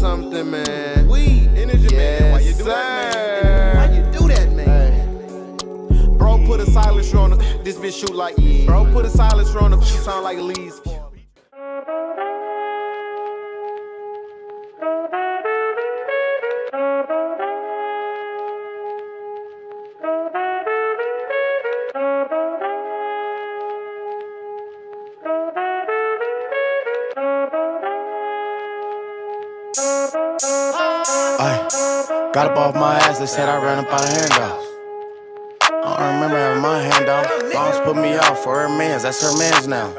something, man. Energy, man. Why you do that, man? Why you do that, man? Bro, put a silencer on him. This bitch shoot like Bro, put a silencer on him. She sound like Lee's. Got up off my ass, they said I ran up out of handouts. I don't remember having my handout. Moms put me out for her mans, that's her mans now.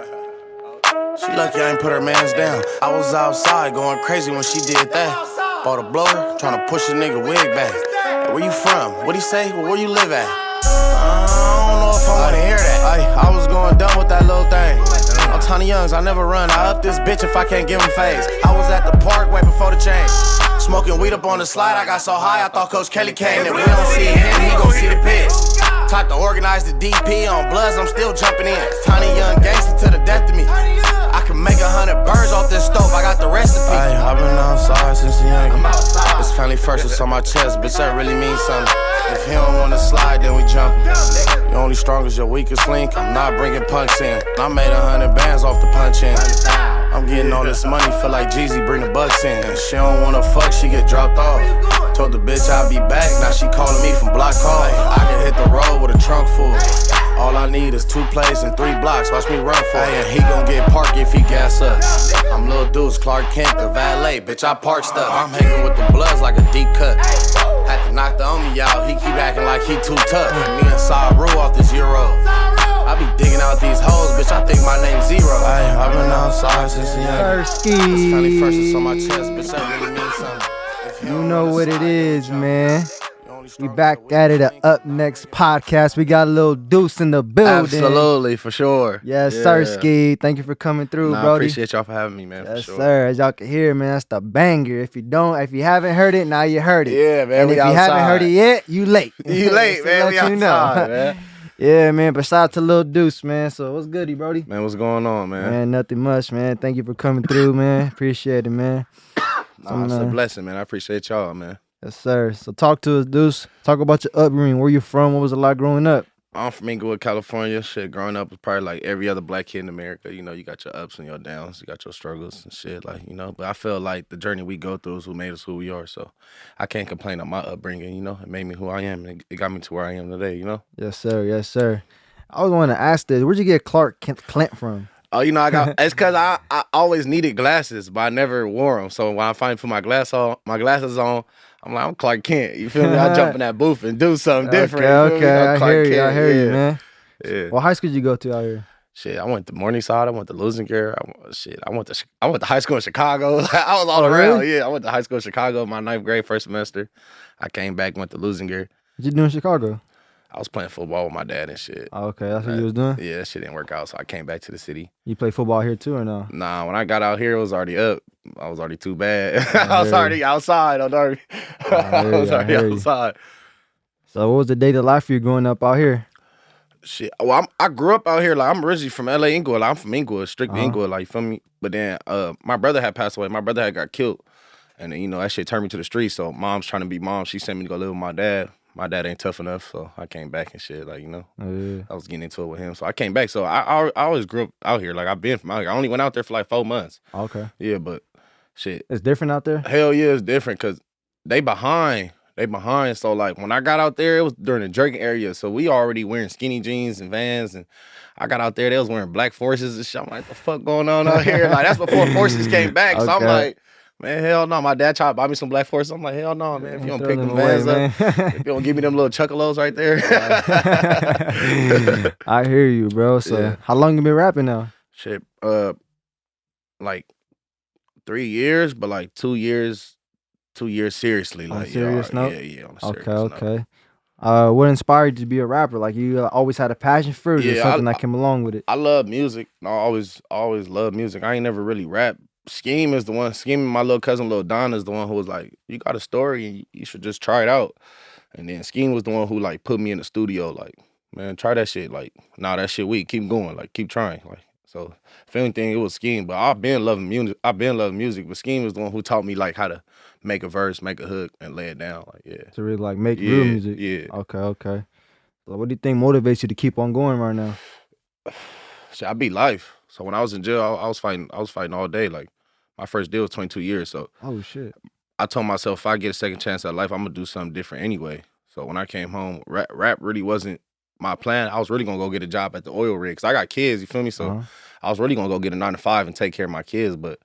She lucky I ain't put her mans down. I was outside going crazy when she did that. Bought a blower, trying to push a nigga wig back. Hey, where you from? What'd he say? Well, where you live at? I don't know if I wanna hear that. I was going dumb with that little thing. I'm Tiny Youngs, I never run. I up this bitch if I can't give him phase. I was at the park way before the change. Smoking weed up on the slide, I got so high I thought Coach Kelly came. If we don't see him, he gon' see the piss. Type to organize the DP on Bloods, I'm still jumping in. Tiny young gangster to the death of me. I can make 100 birds off this stove, I got the recipe. I've been outside since the young. It's family first, it's on my chest, bitch, that really means something. If he don't wanna slide, then we jumpin'. You're only strong as your weakest link, I'm not bringing punks in. I made 100 bands off the punch in. I'm getting all this money, feel like Jeezy, bring the bucks in. She don't wanna fuck, she get dropped off. Told the bitch I'll be back, now she calling me from block call. I can hit the road with a trunk full. All I need is 2 plays and 3 blocks, watch me run for it. And he gon' get parked if he gas up. I'm Lil Duece, Clark Kent, the valet, bitch, I park stuff. I'm hanging with the Bloods like a deep cut. Had to knock the homie out, he keep acting like he too tough. Me and Saru off this Euro. I be digging out these hoes, bitch, I think my name's Zero. I've been outside since the young. It's funny first, it's on my chest, bitch, that really means something. You know what it is, man. We back at it, Up Next podcast. We got Lil Duece in the building. Absolutely, for sure. Yes, sir, Ski. Thank you for coming through, I brody. appreciate y'all for having me, man. Yes, for sure. sir. As y'all can hear, man, that's the banger. If you haven't heard it, now you heard it. Yeah, man. And if you haven't heard it yet, you late. You late, man. We outside, man. Yeah, man. But shout out to Lil Duece, man. So what's goody, brody? Man, what's going on, man? Man, nothing much, man. Thank you for coming through, man. Appreciate it, man. It's a blessing, man. I appreciate y'all, man. Yes, sir. So talk to us, Duece. Talk about your upbringing. Where you from? What was it like growing up? I'm from Inglewood, California. Shit, growing up was probably like every other black kid in America. You know, you got your ups and your downs. You got your struggles and shit, like, you know. But I feel like the journey we go through is what made us who we are. So I can't complain on my upbringing, you know. It made me who I am, and it got me to where I am today, you know. Yes, sir. Yes, sir. I was wanting to ask this. Where'd you get Clark Kent from? Oh, you know, it's because I always needed glasses, but I never wore them. So when I finally put my glasses on, I'm like, I'm Clark Kent. You feel me? I jump in that booth and do something different. Okay. I hear you, man. Yeah. What high school did you go to out here? Shit, I went to Morningside. I went to Lusinger. I went to high school in Chicago. I was all around. Really? Yeah, I went to high school in Chicago my 9th grade, first semester. I came back, went to Lusinger. What you do in Chicago? I was playing football with my dad and shit. Oh, okay, that's what you was doing? Yeah, that shit didn't work out, so I came back to the city. You play football here too or no? Nah, when I got out here, it was already up. I was already too bad. I was already outside. I was already outside. So what was the day to life for you growing up out here? Shit, well, I grew up out here. Like, I'm originally from L.A. Inglewood. Like, I'm from Inglewood, strictly Inglewood. Like, you feel me? But then my brother had passed away. My brother had got killed. And then, you know, that shit turned me to the streets. So mom's trying to be mom. She sent me to go live with my dad. My dad ain't tough enough, so I came back and shit. Like, you know, I was getting into it with him. So I came back. So I always grew up out here. Like, I've been from out here. I only went out there for like 4 months. Okay. Yeah, but shit. It's different out there? Hell yeah, it's different because they behind. So, like, when I got out there, it was during the drinking area. So we already wearing skinny jeans and Vans. And I got out there, they was wearing black Forces and shit. I'm like, the fuck going on out here? Like, that's before Forces came back. Okay. So I'm like, man, hell no. My dad tried to buy me some black Forces. I'm like, hell no, man. If you don't pick them Vans up, if you don't give me them little chuckalos right there. I hear you, bro. So how long you been rapping now? Shit, like 3 years, but like 2 years seriously. Like, serious note? Yeah, on a serious note. Okay. What inspired you to be a rapper? Like, you always had a passion for it, or something that came along with it? I love music. I always loved music. I ain't never really rapped. Scheme, my little cousin, Lil Don, is the one who was like, you got a story and you should just try it out. And then Scheme was the one who like put me in the studio, like, man, try that shit. Like, nah, that shit weak. Keep going. Like, keep trying. Like, So if anything, it was Scheme. But I've been loving music. But Scheme was the one who taught me like how to make a verse, make a hook, and lay it down. Like To really like make real music. Yeah. Okay. So what do you think motivates you to keep on going right now? Shit, I beat life. So when I was in jail, I was fighting all day. Like my first deal was 22 years. So Oh shit. I told myself if I get a second chance at life, I'm gonna do something different anyway. So when I came home, rap really wasn't my plan. I was really gonna go get a job at the oil rig because I got kids. You feel me? So I was really gonna go get a 9 to 5 and take care of my kids. But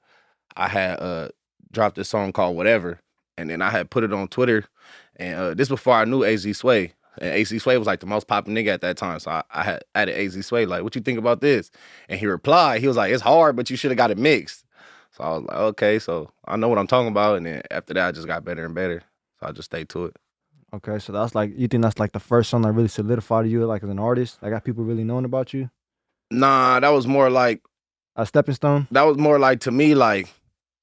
I had dropped this song called Whatever, and then I had put it on Twitter. And this before I knew AZ Sway. And AZ Sway was like the most popular nigga at that time. So I had added AZ Sway, like, what you think about this? And he replied, he was like, it's hard, but you should have got it mixed. So I was like, okay, so I know what I'm talking about. And then after that, I just got better and better. So I just stayed to it. Okay, so that's like, you think that's like the first song that really solidified you like as an artist? Like got people really knowing about you? Nah, that was more like a stepping stone? That was more like, to me, like,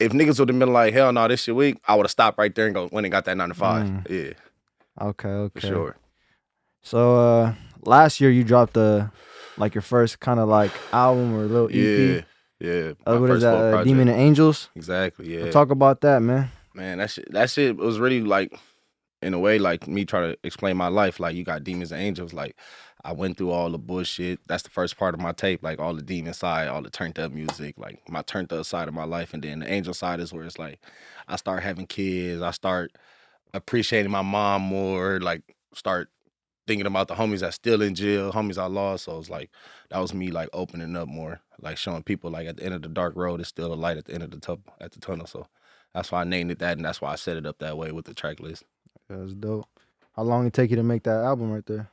if niggas would have been like, hell no, this shit weak, I would have stopped right there and went and got that 9 to 5. Yeah. Okay. For sure. So last year you dropped like your first kind of like album or little EP. Yeah. What is that? Demon and Angels? Exactly, yeah. So talk about that, man. Man, that shit was really like, in a way, like me trying to explain my life. Like, you got demons and angels. Like, I went through all the bullshit. That's the first part of my tape, like all the demon side, all the turned up music, like my turned up side of my life. And then the angel side is where it's like, I start having kids. I start appreciating my mom more, like start thinking about the homies that's still in jail, homies I lost. So it's like, that was me like opening up more, like showing people like at the end of the dark road, it's still a light at the end of the tunnel. So that's why I named it that, and that's why I set it up that way with the track list. That's dope. How long it take you to make that album right there?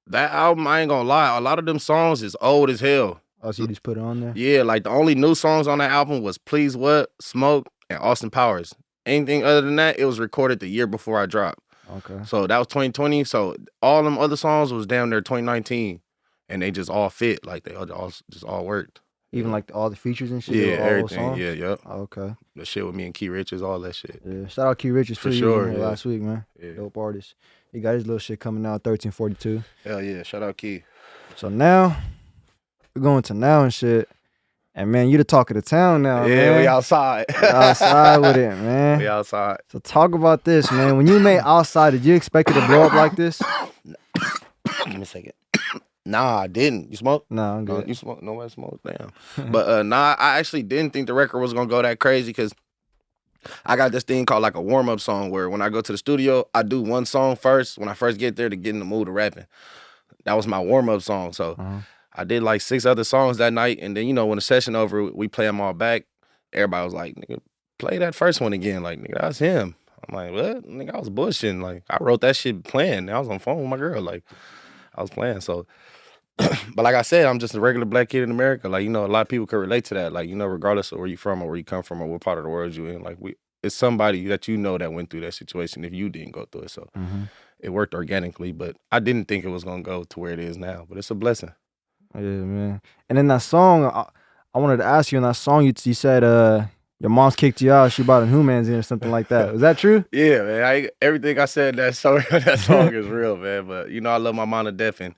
That album, I ain't gonna lie, a lot of them songs is old as hell. Oh, so you just put it on there? Yeah, like the only new songs on that album was Please What, Smoke, and Austin Powers. Anything other than that, it was recorded the year before I dropped. Okay. So that was 2020. So all them other songs was down there 2019, and they just all fit. Like they all just all worked. Even like all the features and shit? Yeah, all everything. Songs? Yeah, yep. Oh, okay. The shit with me and Key Richards, all that shit. Yeah, shout out Key Richards for too. sure. He was here last week, man. Yeah. Dope artist. He got his little shit coming out 1342. Hell yeah, shout out Key. So now we're going to now and shit. And man, you the talk of the town now, yeah, man. We outside. We outside with it, man. We outside. So talk about this, man. When you made Outside, did you expect it to blow up like this? Give me a second. Nah, I didn't. You smoke? Nah, I'm good. You smoke? Nobody smoked? Damn. But nah, I actually didn't think the record was gonna go that crazy because I got this thing called like a warm-up song where when I go to the studio, I do one song first when I first get there to get in the mood of rapping. That was my warm-up song. So I did like 6 other songs that night, and then, you know, when the session over, we play them all back. Everybody was like, nigga, play that first one again. Like, nigga, that's him. I'm like, what? Nigga, I was bullshitting. Like, I wrote that shit playing. I was on the phone with my girl. Like, I was playing. So, but like I said, I'm just a regular black kid in America. Like, you know, a lot of people could relate to that. Like, you know, regardless of where you from or where you come from or what part of the world you in, like, it's somebody that you know that went through that situation if you didn't go through it. So it worked organically, but I didn't think it was going to go to where it is now. But it's a blessing. Yeah, man. And in that song, I wanted to ask you, in that song, you said your mom's kicked you out, she bought a Humans in or something like that. Was that true? Yeah, man. Everything I said that song is real, man. But, you know, I love my mom to death, and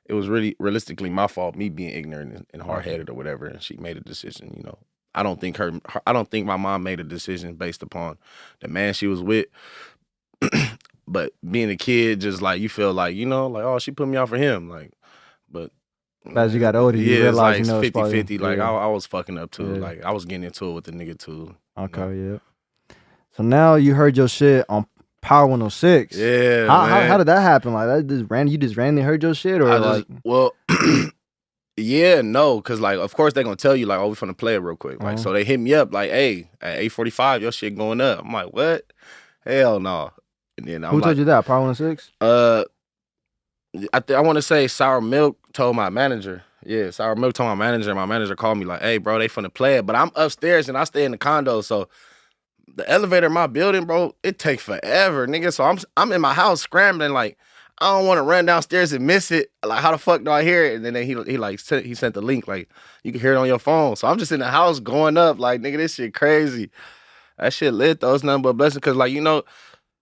it was really realistically my fault, me being ignorant and hard-headed or whatever, and she made a decision, you know. I don't think my mom made a decision based upon the man she was with. But being a kid, just like, you feel like, you know, like, oh, she put me out for him. Like, but as you got older, you realized, it's like, you know, 50-50. Like, yeah. I was fucking up too. Yeah. Like, I was getting into it with the nigga too. Okay, you know? yeah. So now you heard your shit on Power 106. Yeah, how did that happen? Like, you just randomly heard your shit, or well, yeah, no, because like, of course they're gonna tell you like, oh, we finna play it real quick. Like, so they hit me up like, hey, at 8:45, your shit going up. I'm like, what? Hell no. And then who told you that? Power 106? I want to say Sour Milk told my manager. Yeah, Sour Milk told my manager, and my manager called me like, hey, bro, they finna play it. But I'm upstairs and I stay in the condo, so the elevator in my building, bro, it takes forever, nigga. So I'm in my house scrambling, like, I don't want to run downstairs and miss it. Like, how the fuck do I hear it? And then he sent the link, like, you can hear it on your phone. So I'm just in the house going up, like, nigga, this shit crazy. That shit lit though. It's nothing but a blessing, because, like, you know,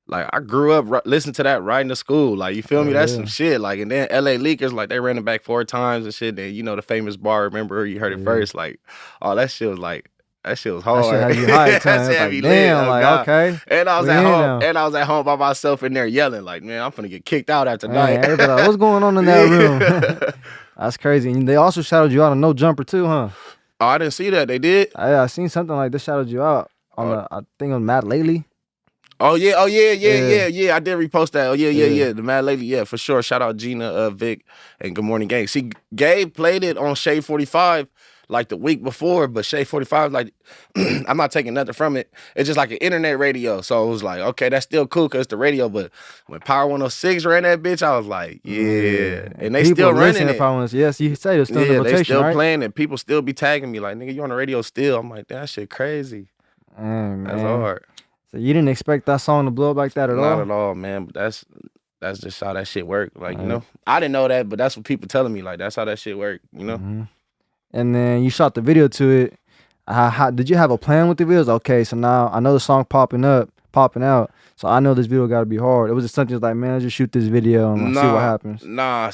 Like I grew up listening to that riding to school. Like you feel me? That's some shit. Like and then LA Leakers, like they ran it back 4 times and shit. Then you know the famous bar. Remember you heard it first? Like all that shit was like that shit was hard. That shit had you hyped. That shit had me lit. Damn, Oh, like God. okay. And I was we at in home. now. And I was at home by myself in there yelling like, man, I'm finna get kicked out after Man, night. everybody like, what's going on in that room? That's crazy. And they also shouted you out on No Jumper too, huh? Oh, I didn't see that. They did. I seen something like this shouted you out on the I think on Matt Lately. Oh yeah, I did repost that. Oh yeah. The Mad Lady, yeah, for sure. Shout out Gina, Vic, and Good Morning Gang. See, Gabe played it on Shade 45 like the week before, but Shade 45, like, I'm not taking nothing from it. It's just like an internet radio. So it was like, okay, that's still cool because it's the radio. But when Power 106 ran that bitch, I was like, yeah. And they people still running it. Power 106. Yes, you say it's still in the rotation, they still right? playing it. People still be tagging me like, nigga, you on the radio still. I'm like, that shit crazy. Man. That's hard. So you didn't expect that song to blow up like that at all? Not at all, man. But that's just how that shit work. Like, you know, I didn't know that, but that's what people telling me. Like, that's how that shit work, you know? Mm-hmm. And then you shot the video to it. How did you have a plan with the videos? Okay, so now I know the song popping out. So I know this video got to be hard. It was just something like, man, let's just shoot this video and see what happens.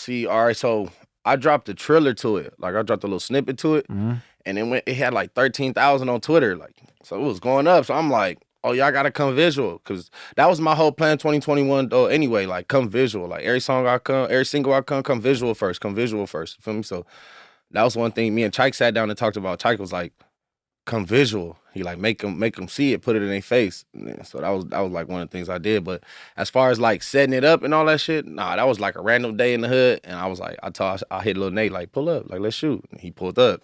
See, all right, so I dropped a trailer to it. Like, I dropped a little snippet to it. Mm-hmm. And it had like 13,000 on Twitter. Like, so it was going up. So I'm like, oh, y'all gotta come visual. Cause that was my whole plan 2021 though anyway, like come visual. Like every single I come visual first. You feel me? So that was one thing me and Chike sat down and talked about. Chike was like, come visual. He like make them see it, put it in their face. So that was like one of the things I did. But as far as like setting it up and all that shit, nah, that was like a random day in the hood. And I was like, I hit Lil Nate like, pull up, like let's shoot. And he pulled up.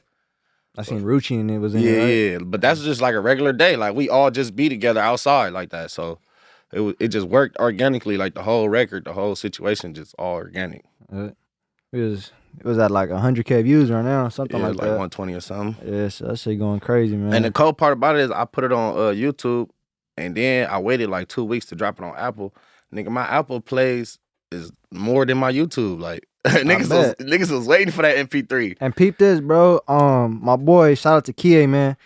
I seen Rucci and it was in there, right? Yeah, but that's just like a regular day. Like we all just be together outside like that. So it just worked organically. Like the whole record, the whole situation, just all organic. It was at like 100K views right now, something like that. 120 or something. Yeah, so that shit going crazy, man. And the cool part about it is I put it on YouTube, and then I waited like 2 weeks to drop it on Apple. Nigga, my Apple plays is more than my YouTube. Like niggas was waiting for that MP3. And peep this, bro. My boy, shout out to Kie, man.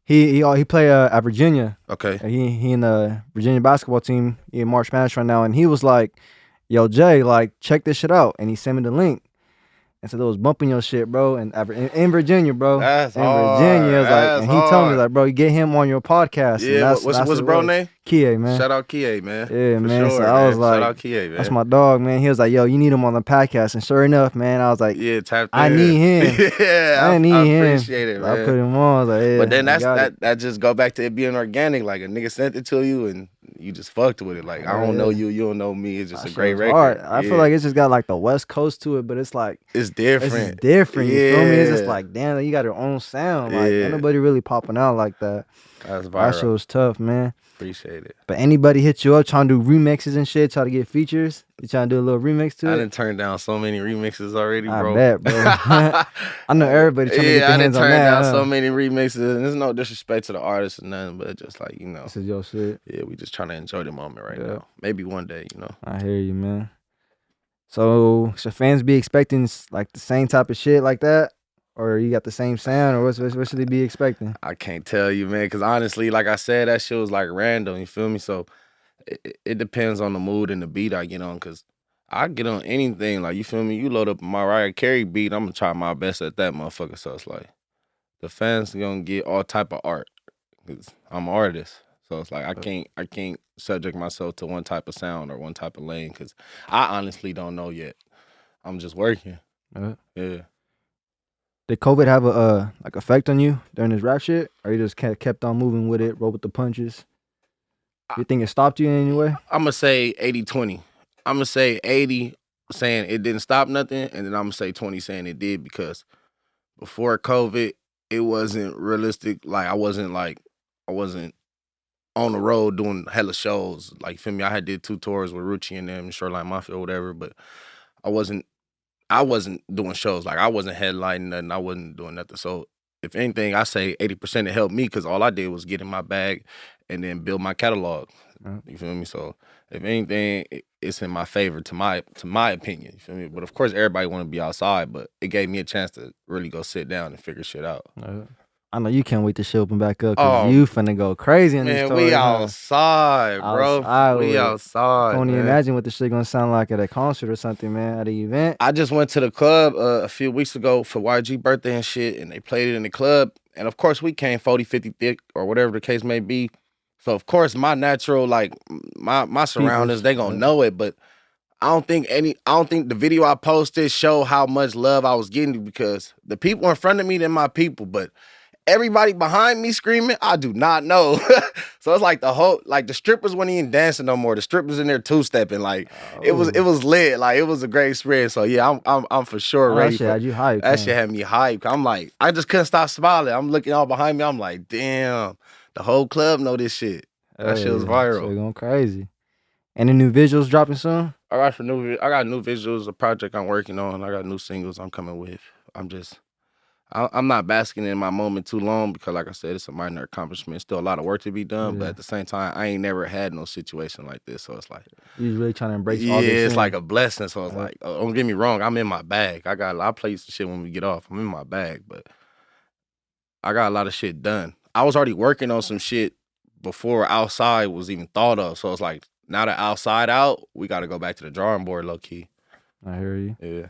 He play at Virginia. Okay. He in the Virginia basketball team. He in March Madness right now, and he was like, "Yo, Jay, like check this shit out." And he sent me the link. And so they was bumping your shit, bro, and in Virginia, bro. That's in hard. Virginia, That's and he told me like, bro, you get him on your podcast. Yeah, what's bro name? Kie, man. Shout out Kie, man. Yeah, For man. Sure, so I was like, shout out Kie, man. That's my dog, man. He was like, yo, you need him on the podcast. And sure enough, man, I was like, yeah, I need him. Yeah, I need him. Appreciate it, man. I put him on. I was like, yeah, but then that just go back to it being organic. Like a nigga sent it to you and you just fucked with it. Like I don't know you, you don't know me. It's just a great record. I feel like it's just got like the West Coast to it, but it's like it's different. It's different. You feel me? It's just like damn, you got your own sound. Like ain't nobody really popping out like that. That's viral. That shit was tough, man. Appreciate it. But anybody hit you up trying to do remixes and shit, try to get features? You trying to do a little remix to it? I done turned down so many remixes already, bro. I bet, bro. I know everybody trying to get their hands on that. I done turned down so many remixes, and there's no disrespect to the artists or nothing, but just like, you know. This is your shit. Yeah, we just trying to enjoy the moment right now. Maybe one day, you know. I hear you, man. So should fans be expecting like the same type of shit like that? Or you got the same sound, or what should they be expecting? I can't tell you, man, because honestly, like I said, that shit was like random, you feel me? So it depends on the mood and the beat I get on, because I get on anything, like, you feel me? You load up a Mariah Carey beat, I'm going to try my best at that motherfucker. So it's like, the fans going to get all type of art, because I'm an artist. So it's like, I can't subject myself to one type of sound or one type of lane, because I honestly don't know yet. I'm just working. Yeah. Did COVID have a like effect on you during this rap shit, or you just kept on moving with it, roll with the punches? You think it stopped you in any way? I'm gonna say 80-20. I'm gonna say 80 saying it didn't stop nothing, and then I'm gonna say 20 saying it did, because before COVID, it wasn't realistic. Like I wasn't on the road doing hella shows. Like, feel me? I had did 2 tours with Rucci and them, Shoreline Mafia or whatever, but I wasn't doing shows. Like, I wasn't headlining nothing. I wasn't doing nothing. So, if anything, I say 80% it helped me, because all I did was get in my bag and then build my catalog. You feel me? So, if anything, it's in my favor, to my opinion. You feel me? But, of course, everybody want to be outside, but it gave me a chance to really go sit down and figure shit out. I know you can't wait to shit open back up because Oh, you finna go crazy in these man, tours, we huh? outside, bro. Outside We with it. I outside, can't even man. imagine what the shit gonna sound like at a concert or something, man, at an event. I just went to the club a few weeks ago for YG birthday and shit, and they played it in the club. And of course, we came 40, 50 thick or whatever the case may be. So of course, my natural, like my surroundings, they gonna know it. But I don't think the video I posted show how much love I was getting because the people in front of me, they're my people, but everybody behind me screaming, I do not know. So it's like the strippers weren't even dancing no more. The strippers in there two-stepping. Like it was lit. Like it was a great experience. So yeah, I'm for sure Oh, ready that shit for had you hyped. that shit had me hyped. I'm like, I just couldn't stop smiling. I'm looking all behind me. I'm like, damn, the whole club know this shit. That shit was Shit viral. going crazy. And the new visuals dropping soon? I got new visuals, a project I'm working on. I got new singles I'm coming with. I'm not basking in my moment too long because, like I said, it's a minor accomplishment. Still a lot of work to be done, but at the same time, I ain't never had no situation like this. So it's like, You really trying to embrace yeah, all this. it's like a blessing. So it's like, don't get me wrong, I'm in my bag. I play some shit when we get off. I'm in my bag, but I got a lot of shit done. I was already working on some shit before outside was even thought of. So it's like, now that outside out, we got to go back to the drawing board, low key. I hear you. Yeah.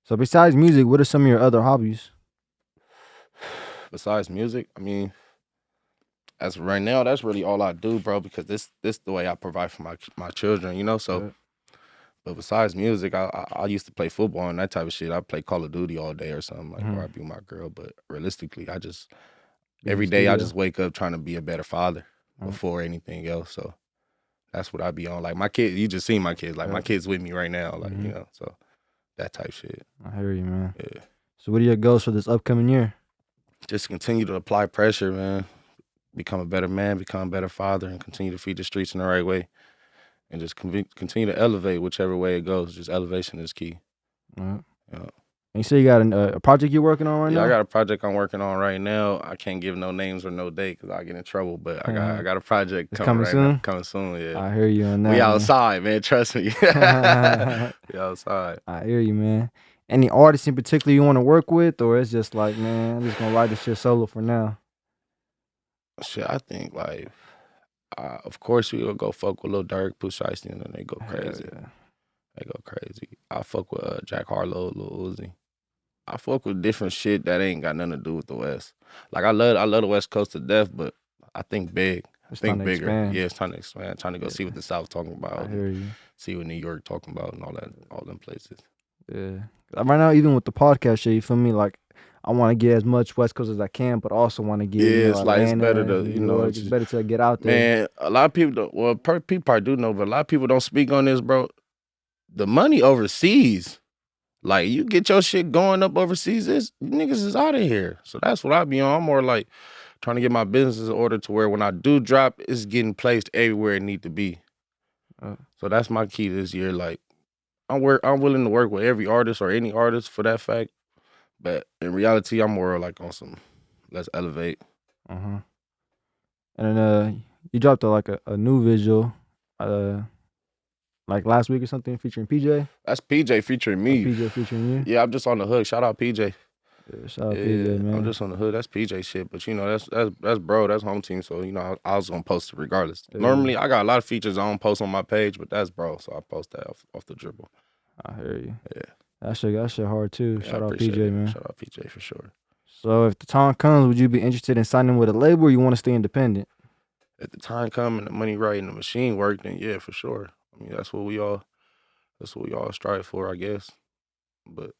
So besides music, what are some of your other hobbies? Besides music, I mean, as of right now, that's really all I do, bro, because this the way I provide for my children, you know? So, but besides music, I used to play football and that type of shit. I play Call of Duty all day or something, like, or I be with my girl. But realistically, every day I just wake up trying to be a better father before anything else. So that's what I be on. Like my kids, you just seen my kids. Like my kids with me right now, like, you know, so that type shit. I hear you, man. Yeah. So what are your goals for this upcoming year? Just continue to apply pressure, man. Become a better man, become a better father, and continue to feed the streets in the right way. And just continue to elevate whichever way it goes. Just elevation is key. Yeah. Yeah. And you say you got a project you're working on right now? Yeah, I got a project I'm working on right now. I can't give no names or no date because I'll get in trouble. But I got a project coming soon? now. Coming soon, yeah. I hear you on that. We outside, man. Trust me. We outside. I hear you, man. Any artists in particular you want to work with, or it's just like, man, I'm just gonna ride this shit solo for now? Shit, I think like, of course we will go fuck with Lil Durk, Pooh Shiesty, and then they go crazy. Yeah. They go crazy. I fuck with Jack Harlow, Lil Uzi. I fuck with different shit that ain't got nothing to do with the West. Like I love the West Coast to death, but I think big. It's think time to bigger. expand. Yeah, it's time to expand. Trying to go see what the South talking about. I hear you. See what New York talking about and all them places. Yeah. Right now, even with the podcast shit, you feel me? Like, I want to get as much West Coast as I can, but also want to get, it's like it's Atlanta, better to, you know, it's better to get out there. Man, a lot of people don't, well, people probably do know, but a lot of people don't speak on this, bro. The money overseas, like you get your shit going up overseas, niggas is out of here. So that's what I be on. I'm more like trying to get my business in order to where when I do drop, it's getting placed everywhere it need to be. So that's my key this year. Like I'm willing to work with every artist or any artist for that fact. But in reality, I'm more like on some let's elevate. And then you dropped a new visual, like last week or something, featuring PJ. That's PJ featuring me. PJ featuring you. Yeah, I'm just on the hook. Shout out PJ. Yeah, shout out PJ, man. I'm just on the hood. That's PJ shit, but you know that's bro. That's home team. So you know I was gonna post it regardless. Yeah. Normally I got a lot of features I don't post on my page, but that's bro. So I post that off the dribble. I hear you. Yeah. That shit hard too. Yeah, Shout out PJ, man. Shout out PJ for sure. So if the time comes, would you be interested in signing with a label, or you want to stay independent? If the time comes and the money right and the machine work, then yeah, for sure. I mean that's what we all strive for, I guess. But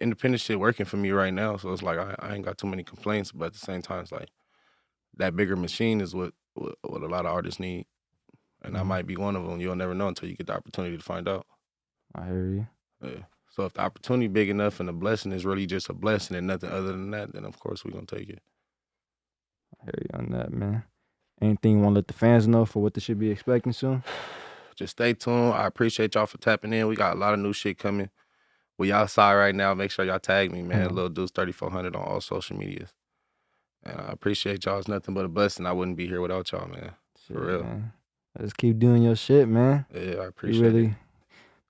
independent shit working for me right now, so it's like I ain't got too many complaints, but at the same time, it's like that bigger machine is what a lot of artists need, and I might be one of them. You'll never know until you get the opportunity to find out. I hear you. Yeah. So if the opportunity big enough and the blessing is really just a blessing and nothing other than that, then of course we're gonna take it. I hear you on that, man. Anything you want to let the fans know for what they should be expecting soon? Just stay tuned. I appreciate y'all for tapping in. We got a lot of new shit coming. We outside right now. Make sure y'all tag me, man. Lil Duece 3400 on all social medias. And I appreciate y'all. It's nothing but a blessing. I wouldn't be here without y'all, man. For real. Man. Just keep doing your shit, man. Yeah, I appreciate it.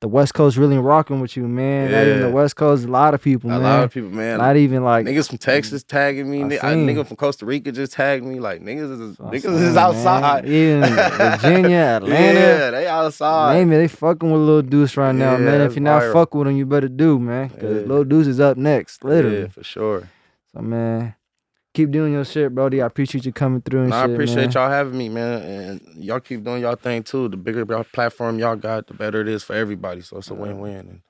the West Coast really rocking with you, man. Not even the Yeah. West Coast, a lot of people, man. A lot of people, man. Not even like Niggas from Texas tagging me. I seen. Nigga from Costa Rica just tagged me. Like niggas I'm is saying, outside. Man. Even Virginia, Atlanta. Yeah, they outside. Name it, they fucking with Lil Duece right now, Yeah, man. If that's you're not viral. fucking with him, you better do, man. Cause Yeah. Lil Duece is up next, literally. Yeah, for sure. So man, keep doing your shit, Brody. I appreciate you coming through and Nah, shit. I appreciate man. y'all having me, man. And y'all keep doing y'all thing too. The bigger platform y'all got, the better it is for everybody. So it's a win-win. And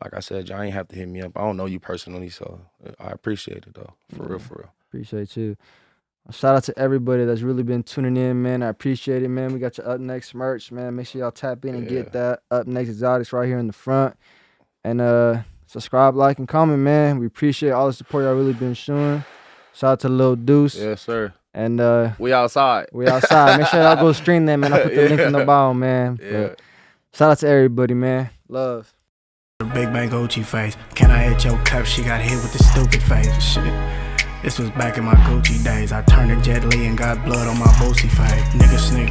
like I said, y'all ain't have to hit me up. I don't know you personally, so I appreciate it though. For real, for real. Appreciate you. Shout out to everybody that's really been tuning in, man. I appreciate it, man. We got your Up Next merch, man. Make sure y'all tap in and get that Up Next Exotics right here in the front. And subscribe, like, and comment, man. We appreciate all the support y'all really been showing. Shout out to Lil Duece. Yes, sir. And We outside. we outside. Make sure y'all go stream that, man. I'll put the link in the bio, man. Yeah. But shout out to everybody, man. Love. Big bang Gucci face. Can I hit your cup? She got hit with the stupid face. Shit. This was back in my Gucci days. I turned to Jet Li and got blood on my Boosie face. Nigga sneak